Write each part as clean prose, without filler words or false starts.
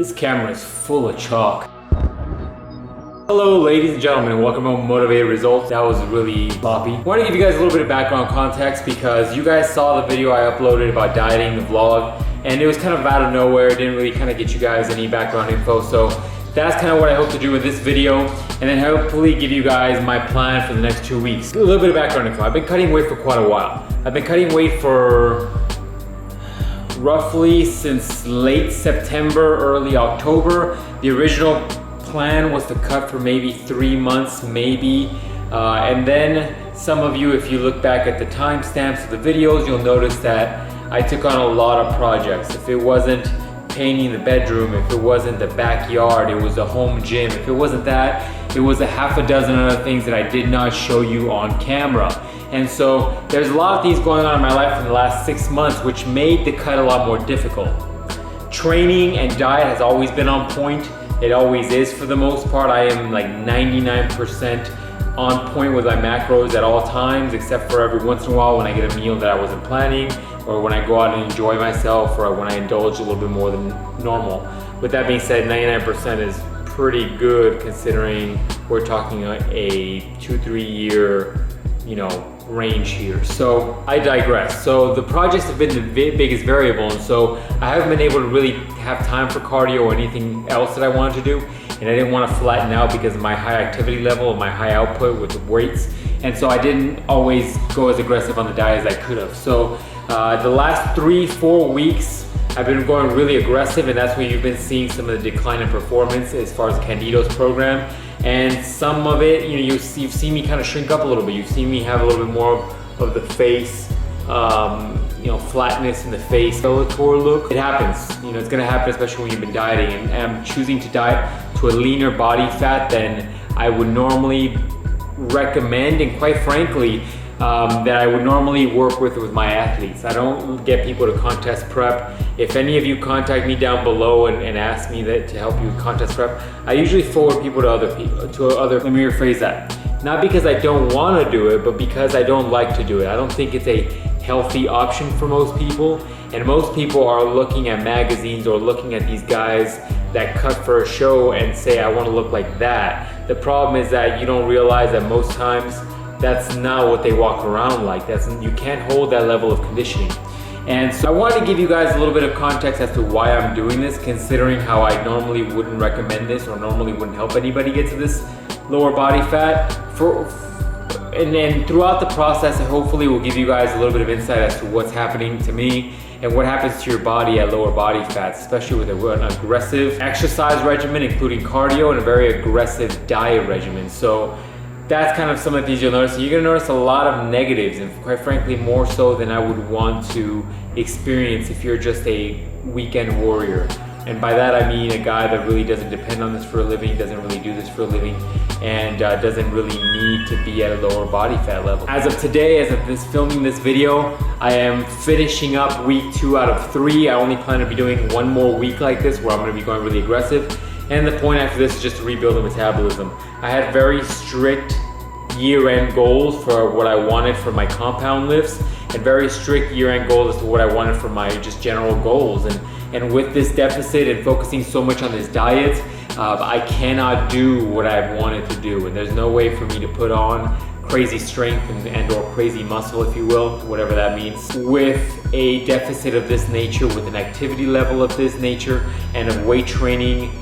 This camera is full of chalk. Hello ladies and gentlemen, and welcome to Motivated Results. That was really sloppy. I want to give you guys a little bit of background context because you guys saw the video I uploaded about dieting, the vlog, and it was kind of out of nowhere. It didn't really kind of get you guys any background info. So that's kind of what I hope to do with this video, and then hopefully give you guys my plan for the next 2 weeks. A little bit of background info. I've been cutting weight for quite a while. I've been cutting weight for roughly since late September, early October. The original plan was to cut for maybe 3 months, maybe. And then some of you, if you look back at the timestamps of the videos, you'll notice that I took on a lot of projects. If it wasn't painting the bedroom, if it wasn't the backyard, it was a home gym. If it wasn't that, it was a half a dozen other things that I did not show you on camera. And so there's a lot of things going on in my life in the last 6 months, which made the cut a lot more difficult. Training and diet has always been on point. It always is for the most part. I am like 99% on point with my macros at all times, except for every once in a while when I get a meal that I wasn't planning, or when I go out and enjoy myself, or when I indulge a little bit more than normal. With that being said, 99% is pretty good considering we're talking a 2-3 year, range here. So I digress. So the projects have been the biggest variable, and so I haven't been able to really have time for cardio or anything else that I wanted to do, and I didn't want to flatten out because of my high activity level and my high output with the weights, and so I didn't always go as aggressive on the diet as I could have. So the last 3-4 weeks I've been going really aggressive, and that's where you've been seeing some of the decline in performance as far as Candido's program. And some of it, you've seen me kind of shrink up a little bit. You've seen me have a little bit more of the face, flatness in the face, Bellator look. It happens, it's gonna happen, especially when you've been dieting. And I'm choosing to diet to a leaner body fat than I would normally recommend, and quite frankly, that I would normally work with my athletes. I don't get people to contest prep. If any of you contact me down below and ask me to help you with contest prep, I usually forward people to other people, let me rephrase that. Not because I don't want to do it, but because I don't like to do it. I don't think it's a healthy option for most people, and most people are looking at magazines or looking at these guys that cut for a show and say, I want to look like that. The problem is that you don't realize that most times that's not what they walk around like. You can't hold that level of conditioning. And so I wanted to give you guys a little bit of context as to why I'm doing this, considering how I normally wouldn't recommend this or normally wouldn't help anybody get to this lower body fat. And then throughout the process, I hopefully will give you guys a little bit of insight as to what's happening to me and what happens to your body at lower body fats, especially with an aggressive exercise regimen, including cardio, and a very aggressive diet regimen. So that's kind of some of the things you'll notice. You're gonna notice a lot of negatives, and quite frankly, more so than I would want to experience if you're just a weekend warrior. And by that I mean a guy that really doesn't depend on this for a living, doesn't really do this for a living, and doesn't really need to be at a lower body fat level. As of today, as of filming this video, I am finishing up week 2 out of 3. I only plan to be doing 1 more week like this where I'm gonna be going really aggressive. And the point after this is just to rebuild the metabolism. I had very strict year-end goals for what I wanted for my compound lifts, and very strict year-end goals as to what I wanted for my just general goals. And with this deficit and focusing so much on this diet, I cannot do what I wanted to do. And there's no way for me to put on crazy strength and or crazy muscle, if you will, whatever that means, with a deficit of this nature, with an activity level of this nature, and a weight training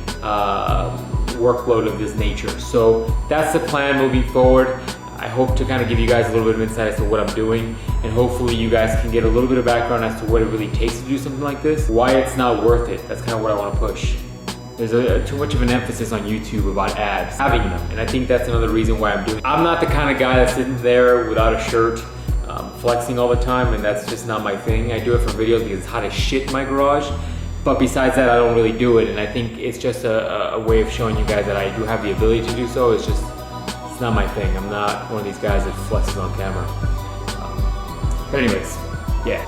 workload of this nature. So that's the plan moving forward. I hope to kind of give you guys a little bit of insight as to what I'm doing, and hopefully you guys can get a little bit of background as to what it really takes to do something like this, why it's not worth it. That's kind of what I want to push. There's too much of an emphasis on YouTube about abs, having them, and I think that's another reason why I'm doing it. I'm not the kind of guy that's sitting there without a shirt, flexing all the time, and that's just not my thing. I do it for videos because it's hot as shit in my garage. But besides that, I don't really do it, and I think it's just a way of showing you guys that I do have the ability to do so. It's not my thing. I'm not one of these guys that flexes on camera. But anyways, yeah.